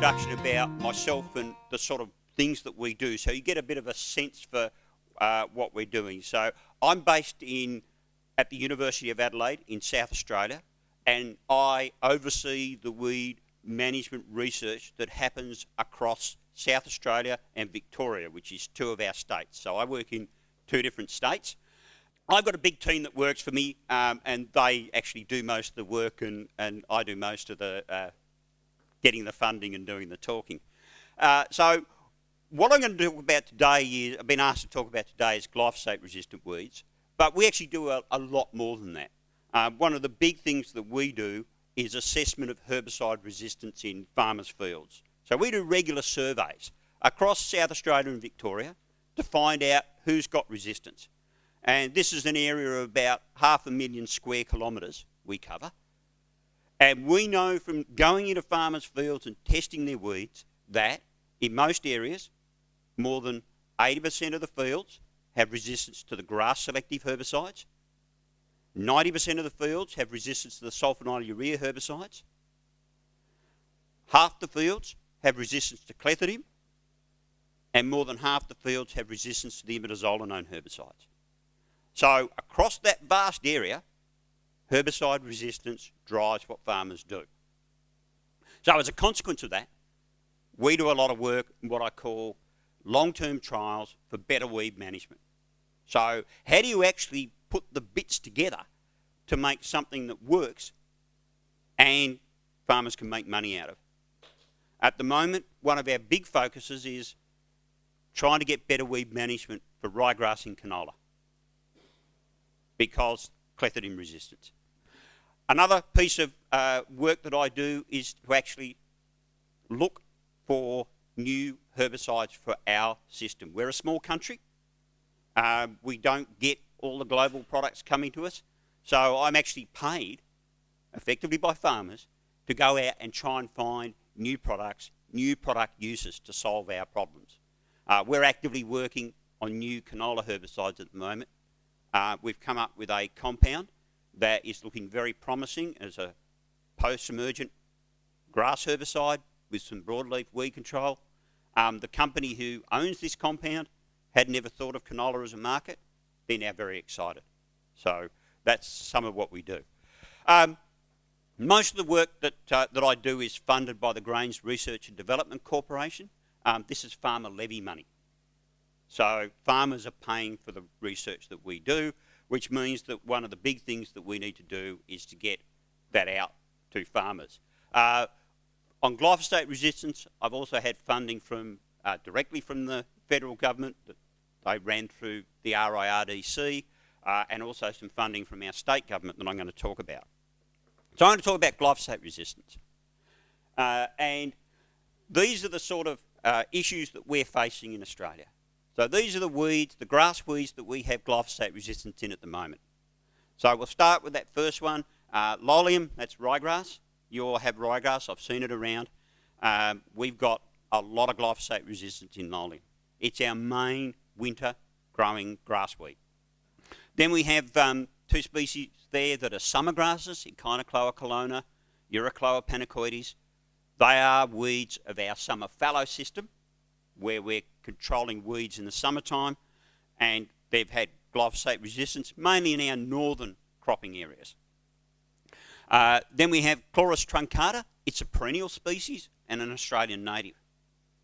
introduction about myself and the sort of things that we do, so you get a bit of a sense for what we're doing. So I'm based at the University of Adelaide in South Australia, and I oversee the weed management research that happens across South Australia and Victoria, which is two of our states. So I work in two different states. I've got a big team that works for me, and they actually do most of the work, and I do most of the getting the funding and doing the talking. So what I'm going to talk about today is, I've been asked to talk about today is glyphosate-resistant weeds, but we actually do a lot more than that. One of the big things that we do is assessment of herbicide resistance in farmers' fields. So we do regular surveys across South Australia and Victoria to find out who's got resistance. And this is an area of about 500,000 square kilometres we cover. And we know from going into farmers' fields and testing their weeds that in most areas, more than 80% of the fields have resistance to the grass-selective herbicides. 90% of the fields have resistance to the sulfonylurea herbicides. Half the fields have resistance to clethodim, and more than half the fields have resistance to the imidazolinone herbicides. So across that vast area, herbicide resistance drives what farmers do. So as a consequence of that, we do a lot of work in what I call long-term trials for better weed management. So how do you actually put the bits together to make something that works and farmers can make money out of? At the moment, one of our big focuses is trying to get better weed management for ryegrass and canola because clethodim resistance. Another piece of work that I do is to actually look for new herbicides for our system. We're a small country. We don't get all the global products coming to us. So I'm actually paid, effectively by farmers, to go out and try and find new products, new product uses to solve our problems. We're actively working on new canola herbicides at the moment. We've come up with a compound that is looking very promising as a post-emergent grass herbicide with some broadleaf weed control. The company who owns this compound had never thought of canola as a market. They're now very excited. So that's some of what we do. Most of the work that I do is funded by the Grains Research and Development Corporation. This is farmer levy money. So farmers are paying for the research that we do, which means that one of the big things that we need to do is to get that out to farmers. On glyphosate resistance, I've also had funding from directly from the federal government that they ran through the RIRDC, and also some funding from our state government that I'm going to talk about. So I'm going to talk about glyphosate resistance. And these are the sort of issues that we're facing in Australia. So these are the weeds, the grass weeds that we have glyphosate resistance in at the moment. So we'll start with that first one, Lolium, that's ryegrass. You all have ryegrass, I've seen it around. We've got a lot of glyphosate resistance in Lolium. It's our main winter growing grass weed. Then we have two species there that are summer grasses, Echinocloa colonna, Eurocloa panicoides. They are weeds of our summer fallow system, where we're controlling weeds in the summertime, and they've had glyphosate resistance, mainly in our northern cropping areas. Then we have Chloris truncata. It's a perennial species and an Australian native,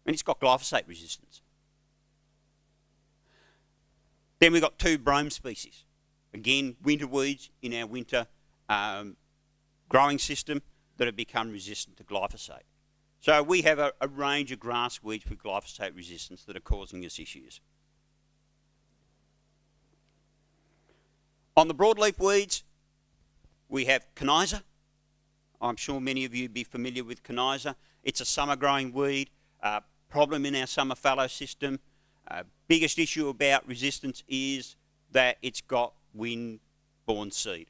and it's got glyphosate resistance. Then we've got two brome species. Again, winter weeds in our winter growing system that have become resistant to glyphosate. So we have a range of grass weeds with glyphosate resistance that are causing us issues. On the broadleaf weeds, we have coniza. I'm sure many of you will be familiar with coniza. It's a summer growing weed, problem in our summer fallow system. Biggest issue about resistance is that it's got wind-borne seed.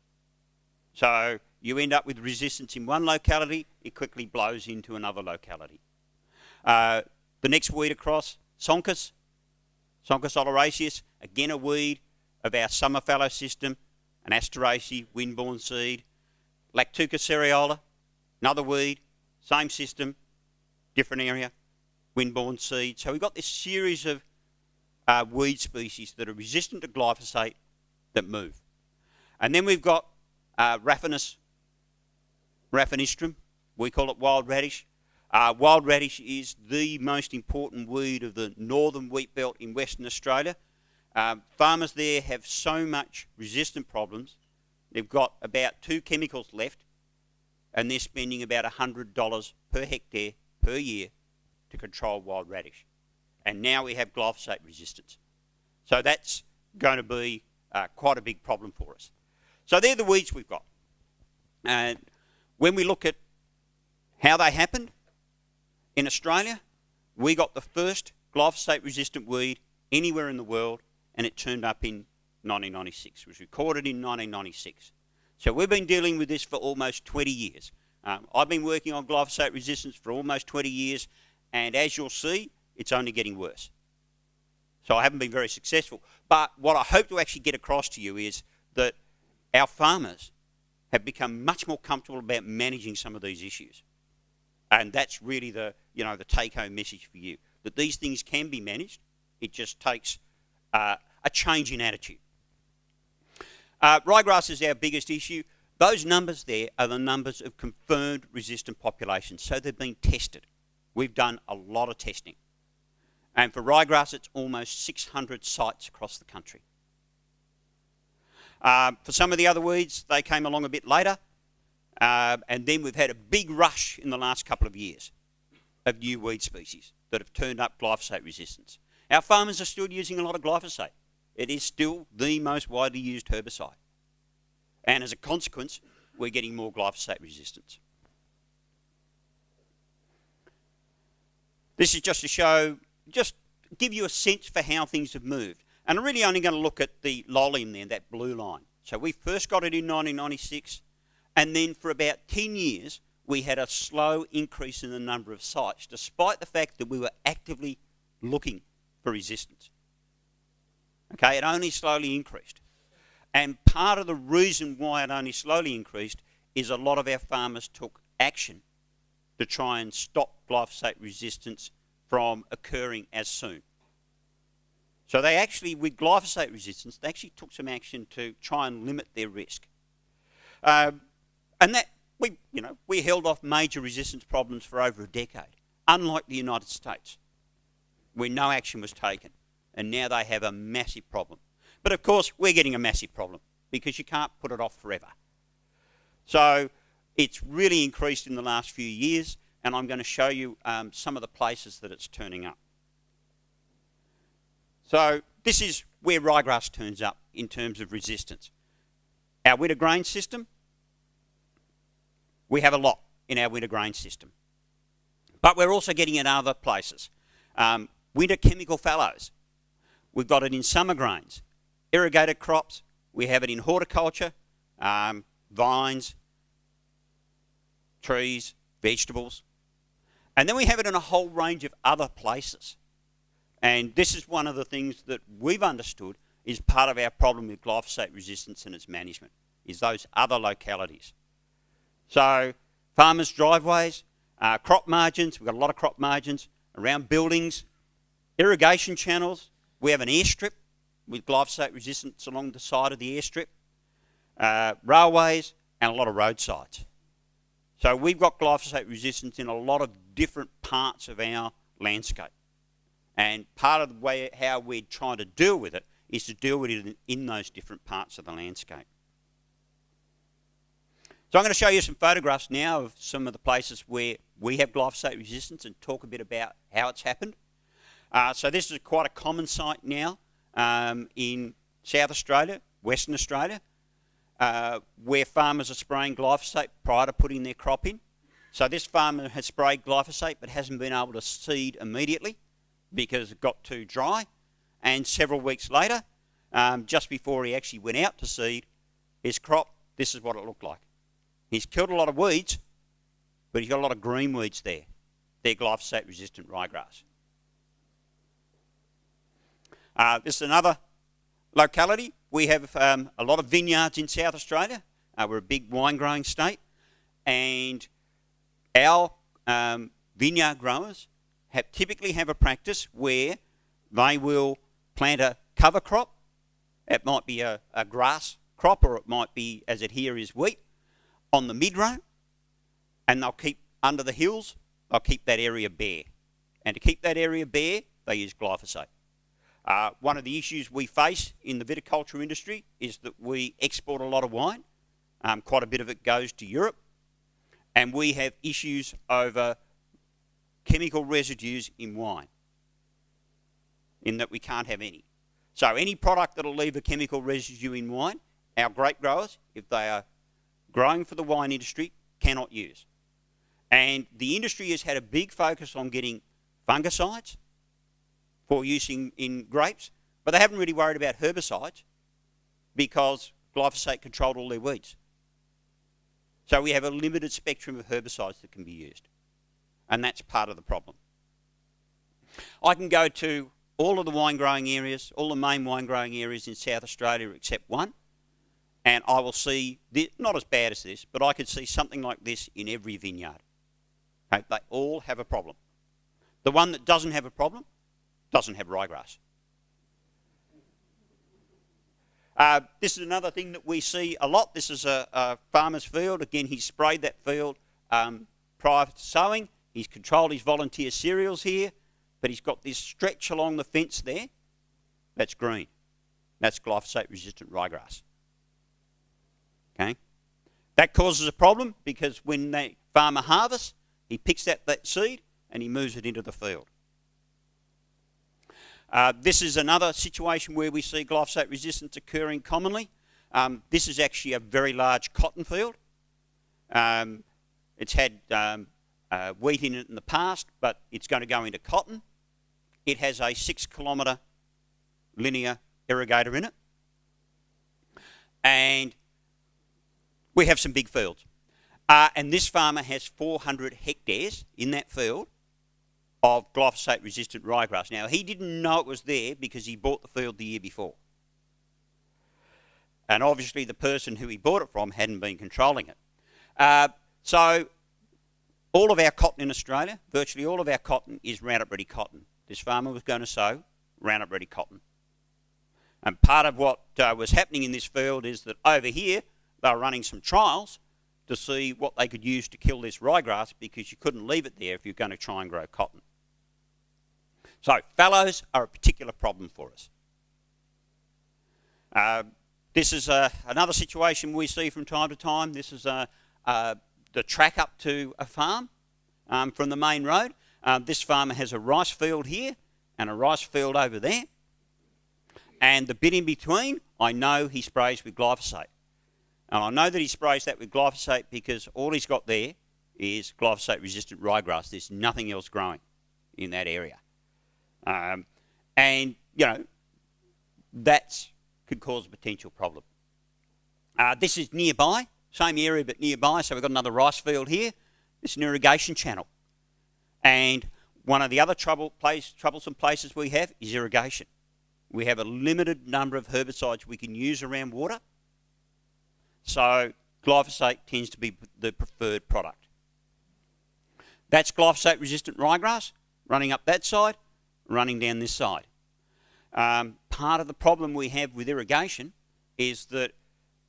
So you end up with resistance in one locality, it quickly blows into another locality. The next weed across, Sonchus oleracea, again a weed of our summer fallow system, an Asteraceae, wind-borne seed. Lactuca cereola, another weed, same system, different area, windborne seed. So we've got this series of weed species that are resistant to glyphosate that move. And then we've got raffinistrum, we call it wild radish. Wild radish is the most important weed of the northern wheat belt in Western Australia. Farmers there have so much resistant problems. They've got about 2 chemicals left, and they're spending about $100 per hectare per year to control wild radish. And now we have glyphosate resistance. So that's going to be quite a big problem for us. So they're the weeds we've got. And when we look at how they happened, in Australia, we got the first glyphosate-resistant weed anywhere in the world, and it turned up in 1996. It was recorded in 1996. So we've been dealing with this for almost 20 years. I've been working on glyphosate resistance for almost 20 years, and as you'll see, it's only getting worse. So I haven't been very successful. But what I hope to actually get across to you is that our farmers have become much more comfortable about managing some of these issues. And that's really the take-home message for you, that these things can be managed. It just takes a change in attitude. Ryegrass is our biggest issue. Those numbers there are the numbers of confirmed resistant populations. So they've been tested. We've done a lot of testing. And for ryegrass, it's almost 600 sites across the country. For some of the other weeds, they came along a bit later. And then we've had a big rush in the last couple of years of new weed species that have turned up glyphosate resistance. Our farmers are still using a lot of glyphosate. It is still the most widely used herbicide. And as a consequence, we're getting more glyphosate resistance. This is just to show, just give you a sense for how things have moved. And I'm really only going to look at the lolly there, that blue line. So we first got it in 1996. And then for about 10 years, we had a slow increase in the number of sites, despite the fact that we were actively looking for resistance. Okay, it only slowly increased. And part of the reason why it only slowly increased is a lot of our farmers took action to try and stop glyphosate resistance from occurring as soon. So they actually, with glyphosate resistance, they actually took some action to try and limit their risk. And that, we held off major resistance problems for over a decade, unlike the United States, where no action was taken. And now they have a massive problem. But of course, we're getting a massive problem because you can't put it off forever. So it's really increased in the last few years, and I'm going to show you some of the places that it's turning up. So this is where ryegrass turns up in terms of resistance. Our winter grain system, we have a lot in our winter grain system. But we're also getting it in other places. Winter chemical fallows. We've got it in summer grains. Irrigated crops. We have it in horticulture, vines, trees, vegetables. And then we have it in a whole range of other places. And this is one of the things that we've understood is part of our problem with glyphosate resistance and its management, is those other localities. So farmers' driveways, crop margins, we've got a lot of crop margins around buildings, irrigation channels. We have an airstrip with glyphosate resistance along the side of the airstrip, railways, and a lot of roadsides. So we've got glyphosate resistance in a lot of different parts of our landscape. And part of the way how we're trying to deal with it is to deal with it in those different parts of the landscape. So I'm going to show you some photographs now of some of the places where we have glyphosate resistance and talk a bit about how it's happened. So this is quite a common site now in South Australia, Western Australia, where farmers are spraying glyphosate prior to putting their crop in. So this farmer has sprayed glyphosate but hasn't been able to seed immediately because it got too dry. And several weeks later, just before he actually went out to seed his crop, this is what it looked like. He's killed a lot of weeds, but he's got a lot of green weeds there. They're glyphosate-resistant ryegrass. This is another locality. We have a lot of vineyards in South Australia. We're a big wine-growing state. And our vineyard growers typically have a practice where they will plant a cover crop. It might be a grass crop, or it might be, as it here is, wheat, on the mid-row, and they'll keep under the hills, they'll keep that area bare. And to keep that area bare, they use glyphosate. One of the issues we face in the viticulture industry is that we export a lot of wine. Quite a bit of it goes to Europe, and we have issues over chemical residues in wine, in that we can't have any. So any product that'll leave a chemical residue in wine, our grape growers, if they are growing for the wine industry, cannot use. And the industry has had a big focus on getting fungicides for use in grapes, but they haven't really worried about herbicides because glyphosate controlled all their weeds. So we have a limited spectrum of herbicides that can be used, and that's part of the problem. I can go to all of the wine growing areas, all the main wine growing areas in South Australia except one, and I will see, not as bad as this, but I could see something like this in every vineyard. Okay? They all have a problem. The one that doesn't have a problem doesn't have ryegrass. This is another thing that we see a lot. This is a farmer's field. Again, he sprayed that field prior to sowing. He's controlled his volunteer cereals here, but he's got this stretch along the fence there. That's green. That's glyphosate-resistant ryegrass. Okay? That causes a problem because when the farmer harvests, he picks up that seed and he moves it into the field. This is another situation where we see glyphosate resistance occurring commonly. This is actually a very large cotton field. It's had wheat in it in the past, but it's going to go into cotton. It has a 6-kilometre linear irrigator in it. And we have some big fields. And this farmer has 400 hectares in that field of glyphosate-resistant ryegrass. Now, he didn't know it was there because he bought the field the year before. And obviously the person who he bought it from hadn't been controlling it. So all of our cotton in Australia, virtually all of our cotton is Roundup-ready cotton. This farmer was going to sow Roundup-ready cotton. And part of what was happening in this field is that over here they were running some trials to see what they could use to kill this ryegrass, because you couldn't leave it there if you're going to try and grow cotton. So fallows are a particular problem for us. This is another situation we see from time to time. This is the track up to a farm from the main road. This farmer has a rice field here and a rice field over there. And the bit in between, I know he sprays with glyphosate. And I know that he sprays that with glyphosate because all he's got there is glyphosate-resistant ryegrass. There's nothing else growing in that area. And, you know, that could cause a potential problem. This is nearby, same area but nearby. So we've got another rice field here. It's an irrigation channel. And one of the other troublesome places we have is irrigation. We have a limited number of herbicides we can use around water. So glyphosate tends to be the preferred product. That's glyphosate-resistant ryegrass running up that side, running down this side. Part of the problem we have with irrigation is that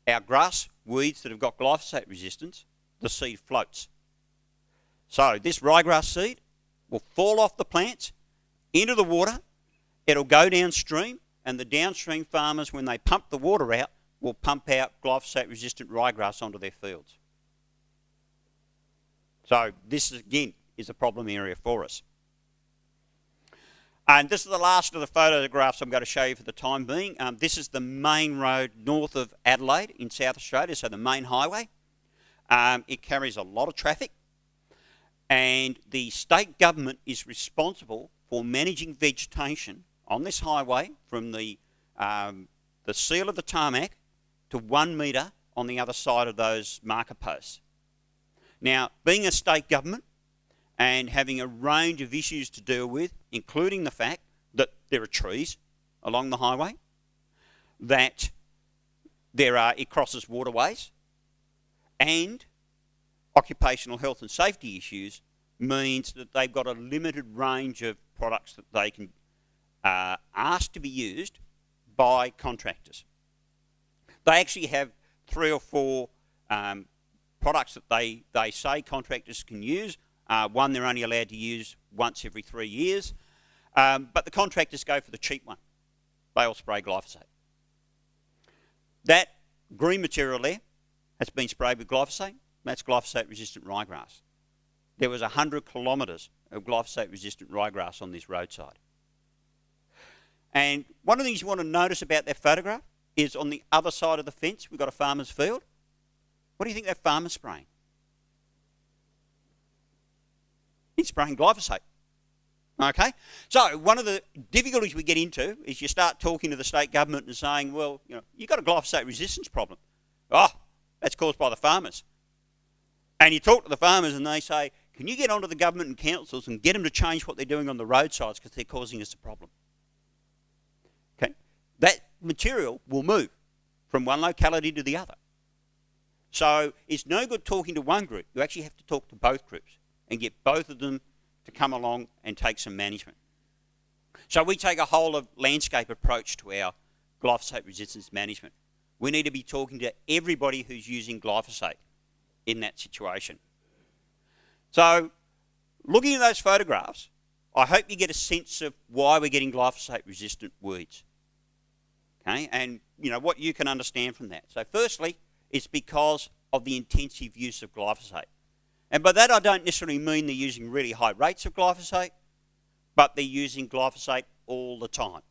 our grass weeds that have got glyphosate resistance, the seed floats. So this ryegrass seed will fall off the plants into the water. It'll go downstream, and the downstream farmers, when they pump the water out, will pump out glyphosate-resistant ryegrass onto their fields. So this, again, is a problem area for us. And this is the last of the photographs I'm going to show you for the time being. This is the main road north of Adelaide in South Australia, so the main highway. It carries a lot of traffic, and the state government is responsible for managing vegetation on this highway from the seal of the tarmac to 1 metre on the other side of those marker posts. Now, being a state government and having a range of issues to deal with, including the fact that there are trees along the highway, that it crosses waterways, and occupational health and safety issues, means that they've got a limited range of products that they can ask to be used by contractors. They actually have 3 or 4 products that they say contractors can use. One they're only allowed to use once every 3 years. But the contractors go for the cheap one. They all spray glyphosate. That green material there has been sprayed with glyphosate. That's glyphosate-resistant ryegrass. There was 100 kilometres of glyphosate-resistant ryegrass on this roadside. And one of the things you want to notice about that photograph is on the other side of the fence, we've got a farmer's field. What do you think that farmer's spraying? He's spraying glyphosate. Okay? So one of the difficulties we get into is you start talking to the state government and saying, well, you've got a glyphosate resistance problem. Oh, that's caused by the farmers. And you talk to the farmers and they say, can you get onto the government and councils and get them to change what they're doing on the roadsides because they're causing us a problem? Okay? That material will move from one locality to the other. So it's no good talking to one group. You actually have to talk to both groups and get both of them to come along and take some management. So we take a whole of landscape approach to our glyphosate resistance management. We need to be talking to everybody who's using glyphosate in that situation. So looking at those photographs, I hope you get a sense of why we're getting glyphosate resistant weeds. Okay, and what you can understand from that. So firstly, it's because of the intensive use of glyphosate. And by that I don't necessarily mean they're using really high rates of glyphosate, but they're using glyphosate all the time.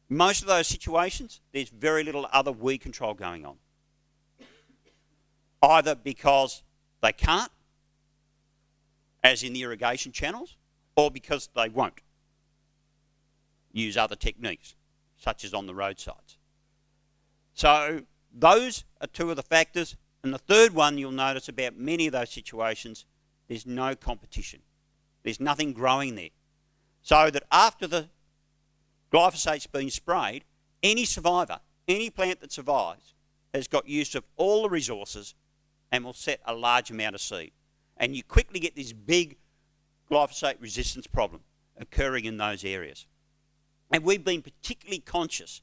Most of those situations, there's very little other weed control going on. Either because they can't, as in the irrigation channels, or because they won't use other techniques, such as on the roadsides. So those are 2 of the factors. And the third one you'll notice about many of those situations, there's no competition. There's nothing growing there. So that after the glyphosate's been sprayed, any survivor, any plant that survives, has got use of all the resources and will set a large amount of seed. And you quickly get this big glyphosate resistance problem occurring in those areas. And we've been particularly conscious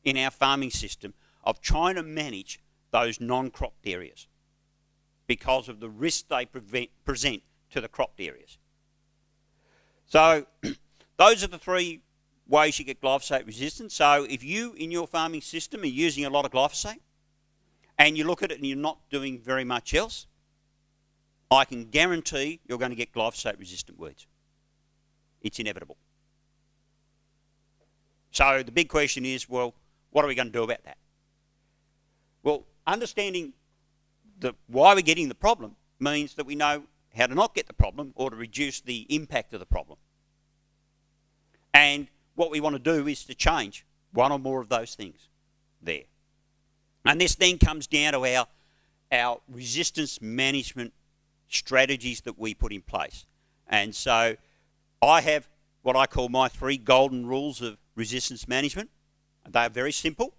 in our farming system of trying to manage those non-cropped areas because of the risk they present to the cropped areas. So those are the 3 ways you get glyphosate resistance. So if you, in your farming system, are using a lot of glyphosate and you look at it and you're not doing very much else, I can guarantee you're going to get glyphosate resistant weeds. It's inevitable. So the big question is, well, what are we going to do about that? Well, understanding why we're getting the problem means that we know how to not get the problem or to reduce the impact of the problem. And what we want to do is to change one or more of those things there. And this then comes down to our resistance management strategies that we put in place. And so I have what I call my 3 golden rules of resistance management. They are very simple.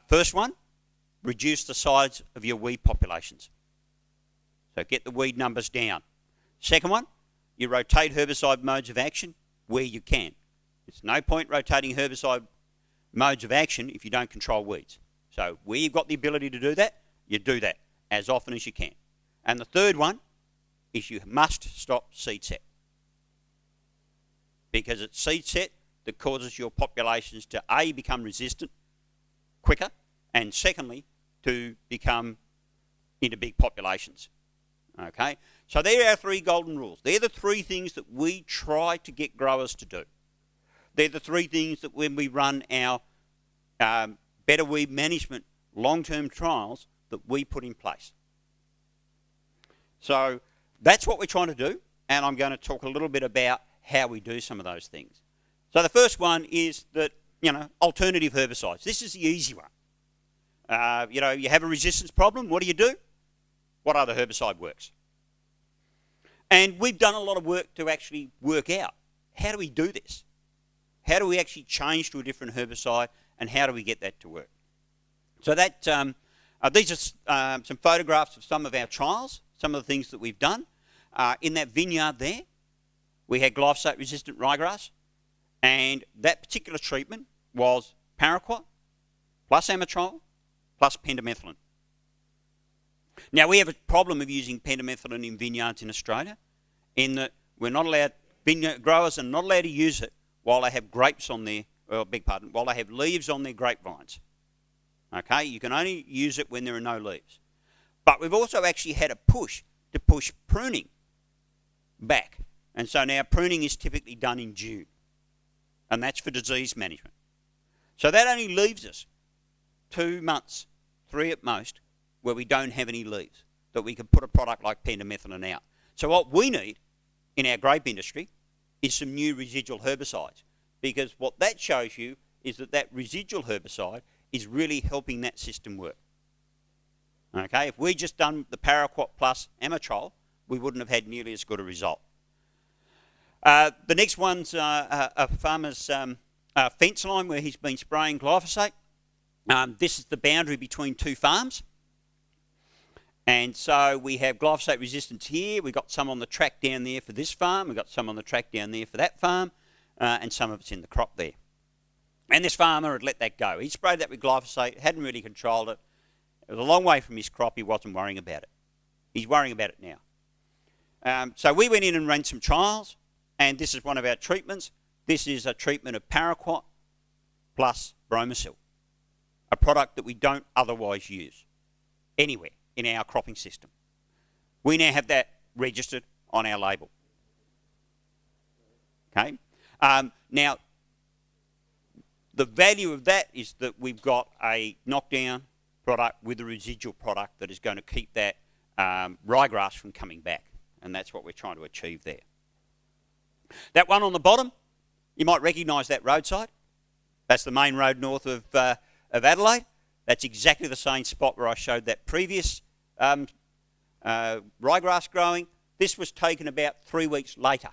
First one, reduce the size of your weed populations. So get the weed numbers down. Second one, you rotate herbicide modes of action where you can. There's no point rotating herbicide modes of action if you don't control weeds. So where you've got the ability to do that, you do that as often as you can. And the third one is you must stop seed set. Because it's seed set that causes your populations to A, become resistant quicker, and secondly, to become into big populations. Okay? So they're our 3 golden rules. They're the 3 things that we try to get growers to do. They're the 3 things that when we run our better weed management long-term trials that we put in place. So that's what we're trying to do, and I'm going to talk a little bit about how we do some of those things. So the first one is that, alternative herbicides. This is the easy one. You have a resistance problem, what do? What other herbicide works? And we've done a lot of work to actually work out, how do we do this? How do we actually change to a different herbicide, and how do we get that to work? So that these are some photographs of some of our trials. some of the things that we've done. In that vineyard there, we had glyphosate-resistant ryegrass, and that particular treatment was paraquat plus amitrole plus pendimethalin. Now, we have a problem of using pendimethalin in vineyards in Australia, in that we're not allowed, vineyard growers are not allowed to use it while they have grapes on their, while they have leaves on their grapevines. Okay, you can only use it when there are no leaves. But we've also actually had a push to push pruning back. And so now pruning is typically done in June. And that's for disease management. So that only leaves us 2 months, 3 at most, where we don't have any leaves, that we could put a product like pendimethalin out. So what we need in our grape industry is some new residual herbicides, because what that shows you is that that residual herbicide is really helping that system work. Okay, if we just done the paraquat plus amitrole, we wouldn't have had nearly as good a result. The next one's a farmer's fence line where he's been spraying glyphosate. This is the boundary between 2 farms. And so we have glyphosate resistance here. We've got some on the track down there for this farm. We've got some on the track down there for that farm. And some of it's in the crop there. And this farmer had let that go. He sprayed that with glyphosate, hadn't really controlled it. It was a long way from his crop. He wasn't worrying about it. He's worrying about it now. So we went in and ran some trials. And this is one of our treatments. This is a treatment of paraquat plus bromacil, a product that we don't otherwise use anywhere in our cropping system. We now have that registered on our label. Okay. Now, the value of that is that we've got a knockdown product with a residual product that is going to keep that ryegrass from coming back. And that's what we're trying to achieve there. That one on the bottom, you might recognise that roadside. That's the main road north of Adelaide. That's exactly the same spot where I showed that previous ryegrass growing. This was taken about 3 weeks later.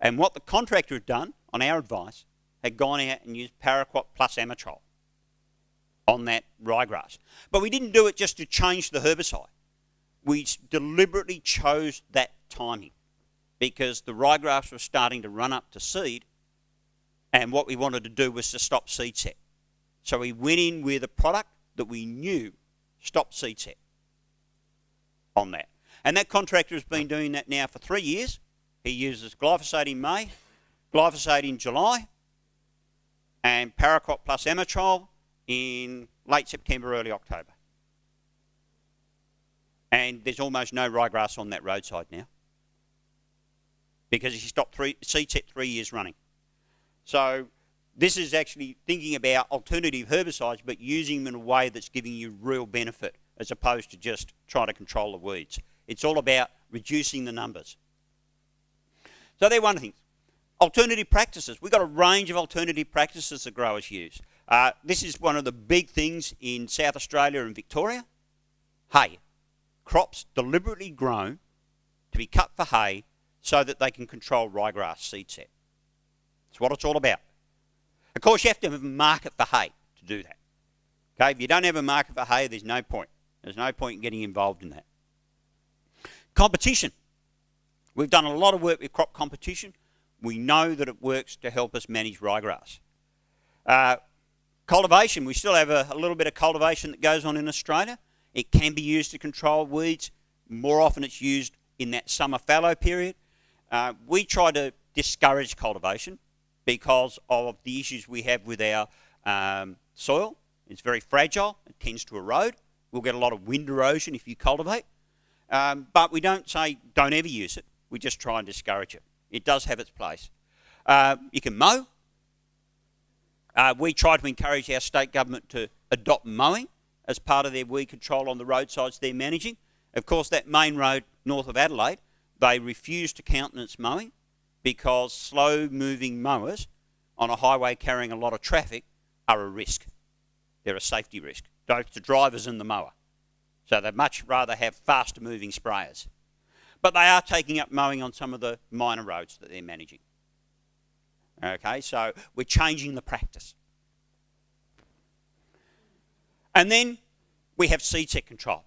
And what the contractor had done, on our advice, had gone out and used paraquat plus amitrole on that ryegrass. But we didn't do it just to change the herbicide. We deliberately chose that timing because the ryegrass was starting to run up to seed, and what we wanted to do was to stop seed set. So we went in with a product that we knew stopped seed set on that. And that contractor has been doing that now for 3 years. He uses glyphosate in May, glyphosate in July, and paraquat plus amitrole in late September, early October. And there's almost no ryegrass on that roadside now because he stopped seed set 3 years running. So this is actually thinking about alternative herbicides but using them in a way that's giving you real benefit as opposed to just trying to control the weeds. It's all about reducing the numbers. So they're one of the things. Alternative practices. We've got a range of alternative practices that growers use. This is one of the big things in South Australia and Victoria. Hay. Crops deliberately grown to be cut for hay so that they can control ryegrass seed set. That's what it's all about. Of course, you have to have a market for hay to do that. Okay, if you don't have a market for hay, there's no point. There's no point in getting involved in that. Competition. We've done a lot of work with crop competition. We know that it works to help us manage ryegrass. Cultivation. We still have a little bit of cultivation that goes on in Australia. It can be used to control weeds. More often it's used in that summer fallow period. We try to discourage cultivation because of the issues we have with our soil. It's very fragile. It tends to erode. We'll get a lot of wind erosion if you cultivate. But we don't say don't ever use it. We just try and discourage it. It does have its place. You can mow. We try to encourage our state government to adopt mowing as part of their weed control on the roadsides they're managing. Of course, that main road north of Adelaide, they refuse to countenance mowing because slow-moving mowers on a highway carrying a lot of traffic are a risk. They're a safety risk, both to drivers and the mower. So they'd much rather have faster-moving sprayers. But they are taking up mowing on some of the minor roads that they're managing. Okay, so we're changing the practice. And then we have seed set control.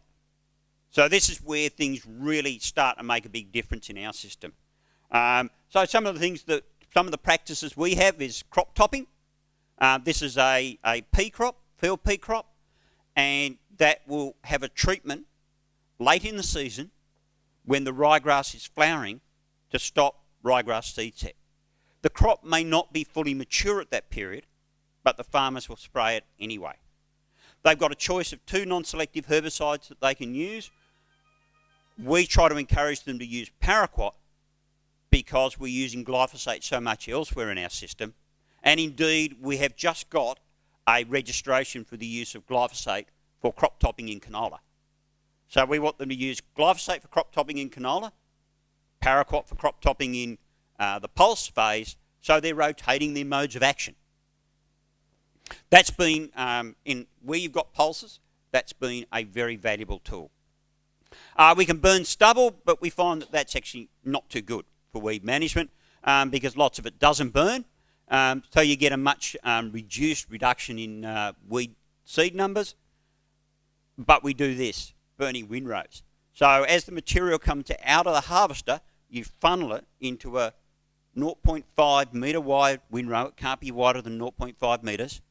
So this is where things really start to make a big difference in our system. So some of the practices we have is crop topping. This is a pea crop, field pea crop, and that will have a treatment late in the season when the ryegrass is flowering to stop ryegrass seed set. The crop may not be fully mature at that period, but the farmers will spray it anyway. They've got a choice of 2 non-selective herbicides that they can use. We try to encourage them to use paraquat because we're using glyphosate so much elsewhere in our system. And indeed, we have just got a registration for the use of glyphosate for crop topping in canola. So we want them to use glyphosate for crop topping in canola, paraquat for crop topping in the pulse phase, so they're rotating their modes of action. That's been, where you've got pulses, that's been a very valuable tool. We can burn stubble, but we find that that's actually not too good for weed management because lots of it doesn't burn. So you get a much reduced reduction in weed seed numbers. But we do this, burning windrows. So as the material comes out of the harvester, you funnel it into a 0.5 metre wide windrow. It can't be wider than 0.5 metres.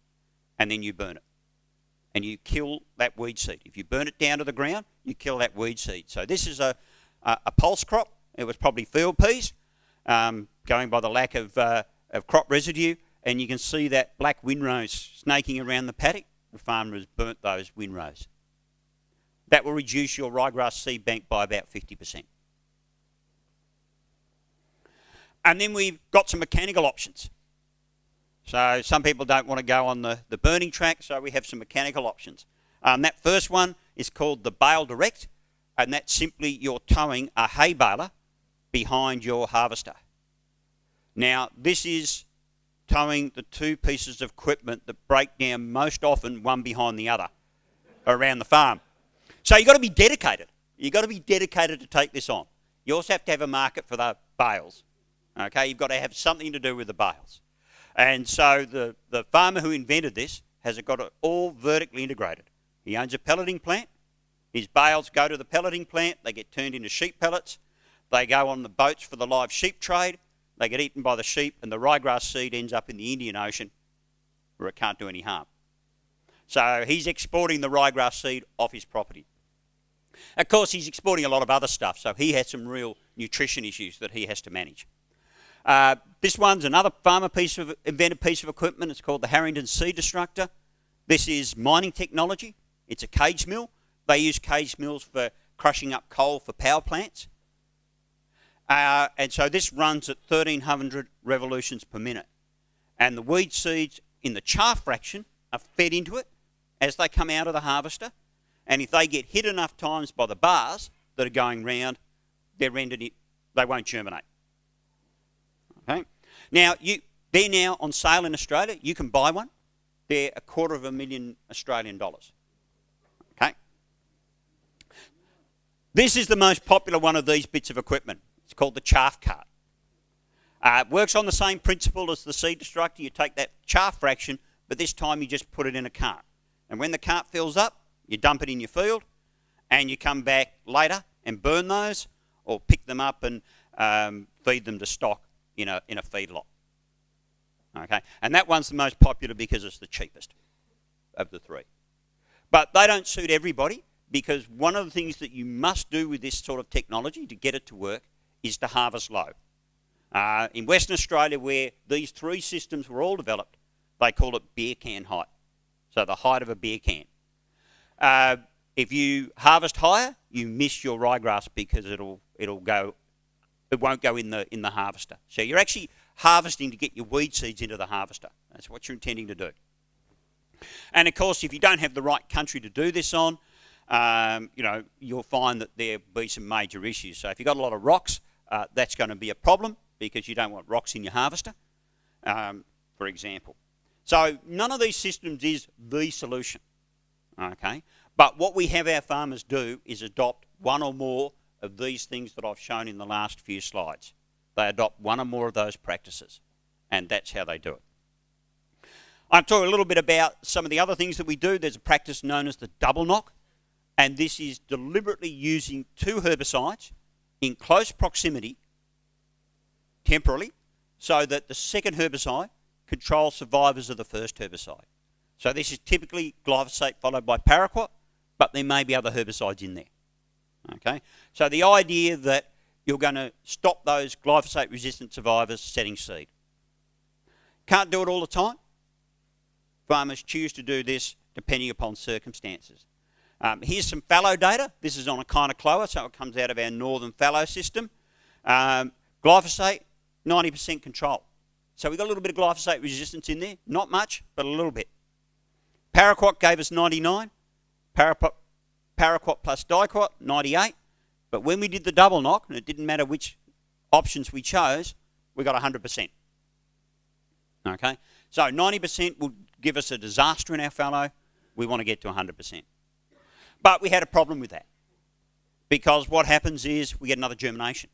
And then you burn it. And you kill that weed seed. If you burn it down to the ground, you kill that weed seed. So this is a pulse crop. It was probably field peas, going by the lack of crop residue. And you can see that black windrows snaking around the paddock. The farmer has burnt those windrows. That will reduce your ryegrass seed bank by about 50%. And then we've got some mechanical options. So some people don't want to go on the burning track, so we have some mechanical options. That first one is called the bale direct, and that's simply you're towing a hay baler behind your harvester. Now, this is towing the 2 pieces of equipment that break down most often one behind the other around the farm. So you've got to be dedicated. You've got to be dedicated to take this on. You also have to have a market for the bales. Okay, you've got to have something to do with the bales. And so the farmer who invented this has got it all vertically integrated. He owns a pelleting plant. His bales go to the pelleting plant. They get turned into sheep pellets. They go on the boats for the live sheep trade. They get eaten by the sheep, and the ryegrass seed ends up in the Indian Ocean where it can't do any harm. So he's exporting the ryegrass seed off his property. Of course, he's exporting a lot of other stuff, so he has some real nutrition issues that he has to manage. This one's another farmer invented piece of equipment. It's called the Harrington Seed Destructor. This is mining technology. It's a cage mill. They use cage mills for crushing up coal for power plants. And so this runs at 1,300 revolutions per minute. And the weed seeds in the chaff fraction are fed into it as they come out of the harvester. And if they get hit enough times by the bars that are going round, they won't germinate. Okay. Now, they're now on sale in Australia. You can buy one. They're $250,000 Australian dollars. Okay. This is the most popular one of these bits of equipment. It's called the chaff cart. It works on the same principle as the seed destructor. You take that chaff fraction, but this time you just put it in a cart. And when the cart fills up, you dump it in your field, and you come back later and burn those, or pick them up and feed them to stock in a feedlot. Okay, and that one's the most popular because it's the cheapest of the 3. But they don't suit everybody, because one of the things that you must do with this sort of technology to get it to work is to harvest low. In Western Australia, where these 3 systems were all developed, they call it beer can height. So the height of a beer can. If you harvest higher, you miss your ryegrass because it won't go in the harvester. So you're actually harvesting to get your weed seeds into the harvester. That's what you're intending to do. And of course, if you don't have the right country to do this on, you'll find that there'll be some major issues. So if you've got a lot of rocks, that's going to be a problem because you don't want rocks in your harvester, for example. So none of these systems is the solution. Okay, but what we have our farmers do is adopt one or more of these things that I've shown in the last few slides. They adopt one or more of those practices, and that's how they do it. I'm talking a little bit about some of the other things that we do. There's a practice known as the double knock. And this is deliberately using two herbicides in close proximity, temporarily, so that the second herbicide controls survivors of the first herbicide. So this is typically glyphosate followed by paraquat, but there may be other herbicides in there. Okay, so the idea that you're going to stop those glyphosate-resistant survivors setting seed. Can't do it all the time. Farmers choose to do this depending upon circumstances. Here's some fallow data. This is on a kind of clover, so it comes out of our northern fallow system. Glyphosate, 90% control. So we've got a little bit of glyphosate resistance in there. Not much, but a little bit. Paraquat gave us 99. Paraquat plus diquat, 98. But when we did the double knock, and it didn't matter which options we chose, we got 100%. Okay? So 90% will give us a disaster in our fallow. We want to get to 100%. But we had a problem with that. Because what happens is we get another germination.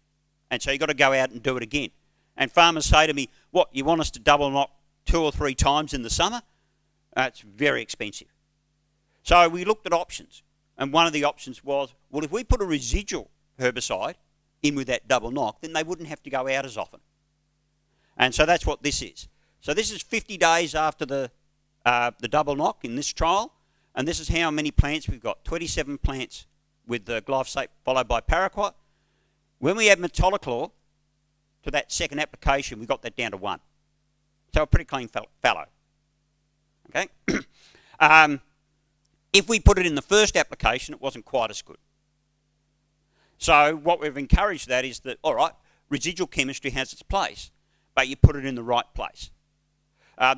And so you've got to go out and do it again. And farmers say to me, what, you want us to double knock 2 or 3 times in the summer? It's very expensive. So we looked at options. And one of the options was, well, if we put a residual herbicide in with that double knock, then they wouldn't have to go out as often. And so that's what this is. So this is 50 days after the double knock in this trial. And this is how many plants we've got. 27 plants with the glyphosate followed by paraquat. When we add metolachlor to that second application, we got that down to 1. So a pretty clean fallow. Okay? If we put it in the first application, it wasn't quite as good. So what we've encouraged that is that, all right, residual chemistry has its place, but you put it in the right place.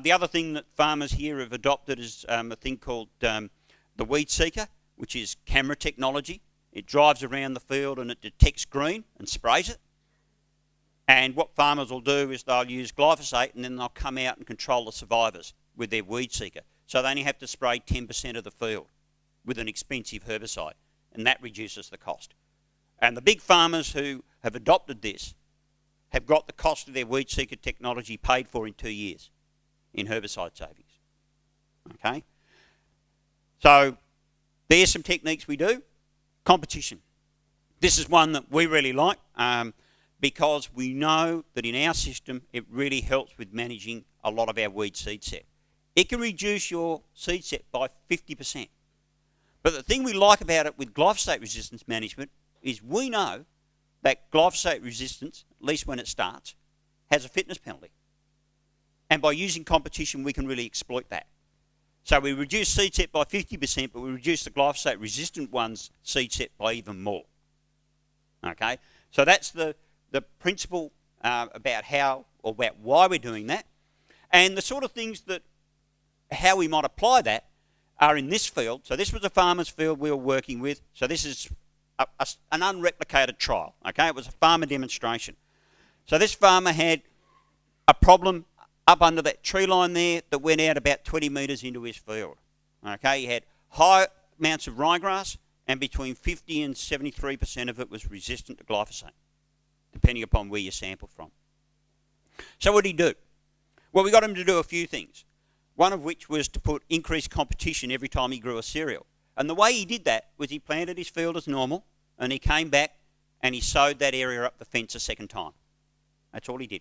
The other thing that farmers here have adopted is a thing called the weed seeker, which is camera technology. It drives around the field and it detects green and sprays it. And what farmers will do is they'll use glyphosate and then they'll come out and control the survivors with their weed seeker. So they only have to spray 10% of the field with an expensive herbicide, and that reduces the cost. And the big farmers who have adopted this have got the cost of their weed seeker technology paid for in 2 years in herbicide savings. Okay? So there's some techniques we do. Competition. This is one that we really like because we know that in our system it really helps with managing a lot of our weed seed set. It can reduce your seed set by 50%. But the thing we like about it with glyphosate resistance management is we know that glyphosate resistance, at least when it starts, has a fitness penalty. And by using competition, we can really exploit that. So we reduce seed set by 50%, but we reduce the glyphosate resistant one's seed set by even more. Okay? So that's the principle about how or about why we're doing that. And the sort of things that how we might apply that are in this field. So this was a farmer's field we were working with. So this is an unreplicated trial. Okay, it was a farmer demonstration. So this farmer had a problem up under that tree line there that went out about 20 metres into his field. Okay, he had high amounts of ryegrass and between 50 and 73% of it was resistant to glyphosate, depending upon where you sample from. So what did he do? Well, we got him to do a few things. One of which was to put increased competition every time he grew a cereal. And the way he did that was he planted his field as normal and he came back and he sowed that area up the fence a second time. That's all he did.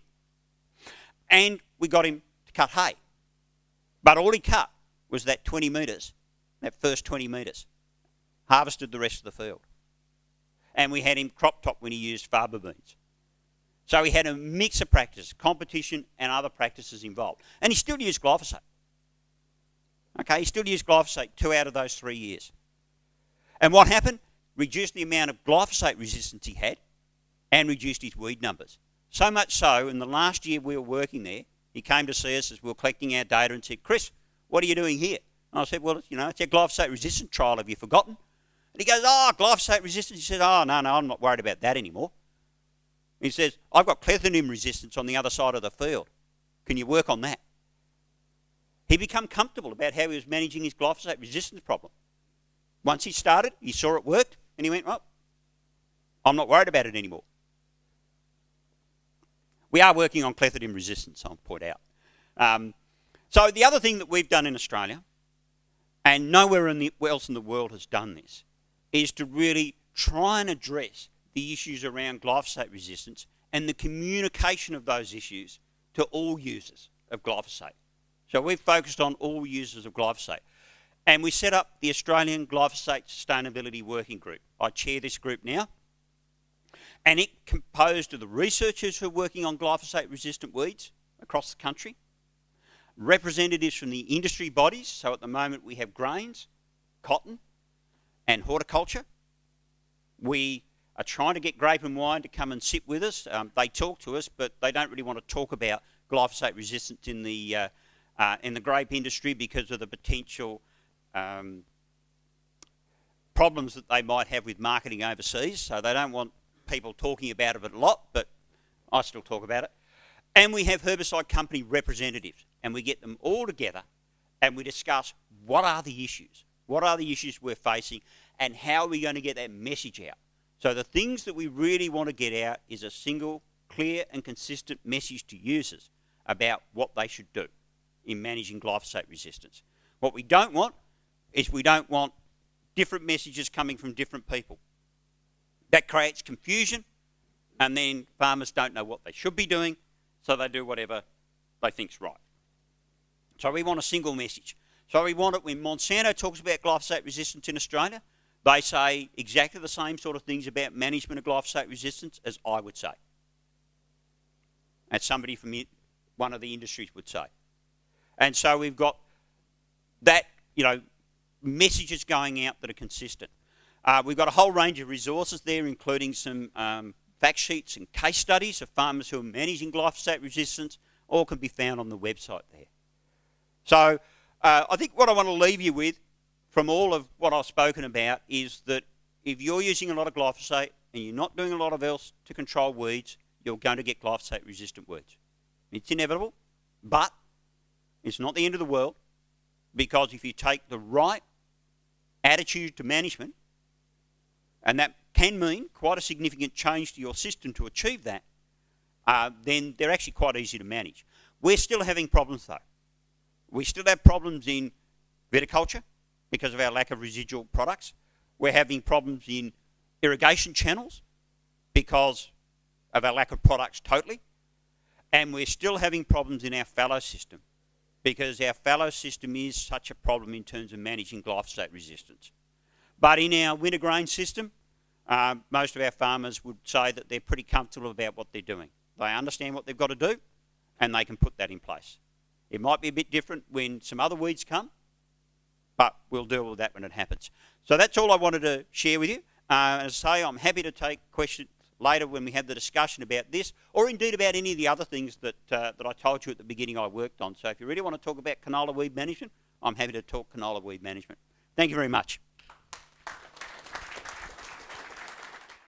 And we got him to cut hay. But all he cut was that 20 metres, that first 20 metres. Harvested the rest of the field. And we had him crop top when he used faba beans. So he had a mix of practices, competition and other practices involved. And he still used glyphosate. Okay, he still used glyphosate 2 out of those 3 years. And what happened? Reduced the amount of glyphosate resistance he had and reduced his weed numbers. So much so, in the last year we were working there, he came to see us as we were collecting our data and said, "Chris, what are you doing here?" And I said, "Well, it's our glyphosate resistant trial, have you forgotten?" And he goes, "Oh, glyphosate resistance." He said, "Oh, no, I'm not worried about that anymore." He says, "I've got clethodim resistance on the other side of the field. Can you work on that?" He became comfortable about how he was managing his glyphosate resistance problem. Once he started, he saw it worked, and he went, "Oh, I'm not worried about it anymore." We are working on clethodim resistance, I'll point out. So the other thing that we've done in Australia, and nowhere else in the world has done this, is to really try and address the issues around glyphosate resistance and the communication of those issues to all users of glyphosate. So we've focused on all users of glyphosate. And we set up the Australian Glyphosate Sustainability Working Group. I chair this group now. And it composed of the researchers who are working on glyphosate-resistant weeds across the country, representatives from the industry bodies. So at the moment we have grains, cotton, and horticulture. We are trying to get grape and wine to come and sit with us. They talk to us, but they don't really want to talk about glyphosate resistance in the grape industry because of the potential problems that they might have with marketing overseas. So they don't want people talking about it a lot, but I still talk about it. And we have herbicide company representatives, and we get them all together and we discuss what are the issues we're facing and how are we going to get that message out. So the things that we really want to get out is a single, clear and consistent message to users about what they should do in managing glyphosate resistance. What we don't want is we don't want different messages coming from different people. That creates confusion, and then farmers don't know what they should be doing, so they do whatever they think's right. So we want a single message. So we want it when Monsanto talks about glyphosate resistance in Australia, they say exactly the same sort of things about management of glyphosate resistance as I would say. As somebody from one of the industries would say. And so we've got that, messages going out that are consistent. We've got a whole range of resources there, including some fact sheets and case studies of farmers who are managing glyphosate resistance. All can be found on the website there. So I think what I want to leave you with from all of what I've spoken about is that if you're using a lot of glyphosate and you're not doing a lot of else to control weeds, you're going to get glyphosate resistant weeds. It's inevitable, but it's not the end of the world, because if you take the right attitude to management, and that can mean quite a significant change to your system to achieve that, then they're actually quite easy to manage. We're still having problems though. We still have problems in viticulture because of our lack of residual products. We're having problems in irrigation channels because of our lack of products totally. And we're still having problems in our fallow system because our fallow system is such a problem in terms of managing glyphosate resistance. But in our winter grain system, most of our farmers would say that they're pretty comfortable about what they're doing. They understand what they've got to do and they can put that in place. It might be a bit different when some other weeds come, but we'll deal with that when it happens. So that's all I wanted to share with you. As I say, I'm happy to take questions later when we have the discussion about this, or indeed about any of the other things that I told you at the beginning I worked on. So if you really want to talk about canola weed management, I'm happy to talk canola weed management. Thank you very much.